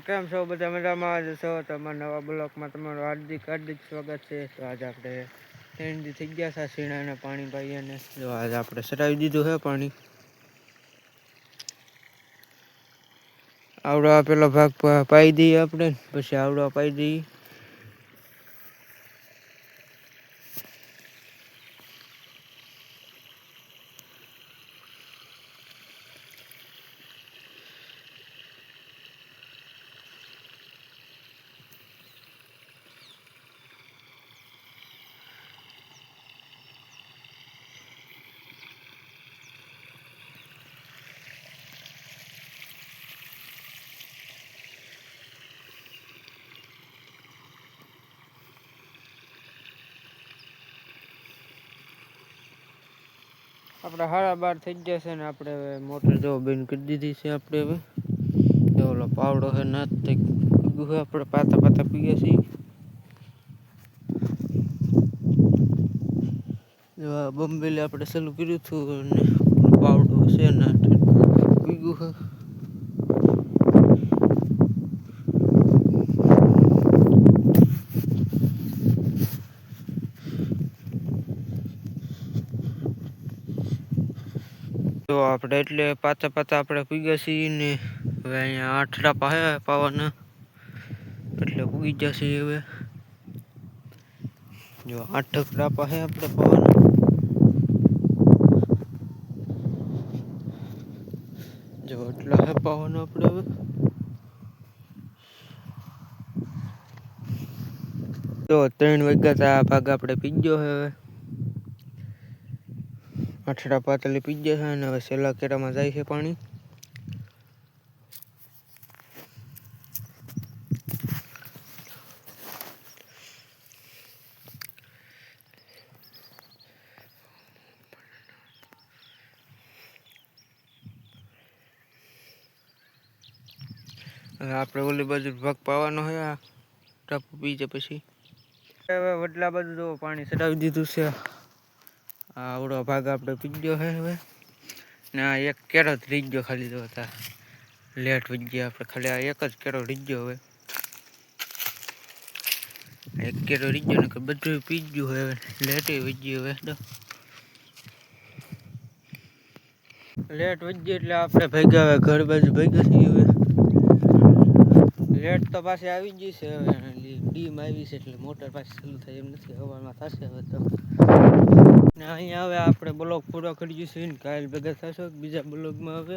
કેમ છો બધા મજામાં જ છો? તમારા નવા બ્લોકમાં તમારું હાર્દિક સ્વાગત છે. તો આજે આપણે 3 દી થઈ ગયા છે સીણાને પાણી પાઈએ ને જો આજે આપણે સરાવી દીધું છે પાણી. આવડો પેલો ભાગ પાઈ દઈએ આપણે, પછી આવડો પાઈ દઈએ. આપણે 12:30 થઈ ગયા છે ને આપણે હવે મોટર જો બંધ કરી દીધી છે. આપણે હવે ઓલો પાવડો છે નાથ થઈ ગયું છે, આપણે પાતા પીએ છીએ. બોમ્બેલે આપણે ચાલુ કર્યું હતું અને પાવડો છે નાથ પીગું છે. તો આપણે એટલે પાતા આપણે પીગા છીએ ને હવે અહીંયા 8 ટાપા હે પાવાના, એટલે પૂગી જશે. હવે જો 8 ટાપા હે આપણે પાવાના. જો એટલા હે પાવાના આપણે હવે. તો 3 વાગ્યા આ ભાગ આપણે પીગ્યો છે. હવે 8 પાતળી પીગ્યા છે અને હવે છેલ્લા કેરામાં જાય છે પાણી. હવે આપણે ઓલી બાજુ ભાગ પાવાનો છે. આ ટાપુ પી જાય પછી હવે વડલા બાજુ જો પાણી ચડાવી દીધું છે. આ આવડો ભાગ આપણે પીગ્યો છે હવે ને આ એક કેરો જ રહી ગયો ખાલી. જો હતા લેટ વહી ગયા આપણે, ખાલી આ એક જ કેરો રહી ગયો. હવે એક કેરો રહી ગયો ને બધું પી ગયું. હવે લેટ વહી ગયું. હવે લેટ વહી ગઈ એટલે આપણે ભેગા હવે ઘર બાજુ ભેગા છીએ. હવે લેટ તો પાછી આવી ગઈ છે. હવે ડીમ આવી છે એટલે મોટર પાછી ચાલુ થાય એમ નથી. હવામાં થશે હવે તો. ને અહીંયા હવે આપણે બ્લોગ પૂરો કરીએ છીએ. કાલ ભેગા થશો બીજા બ્લોગમાં. હવે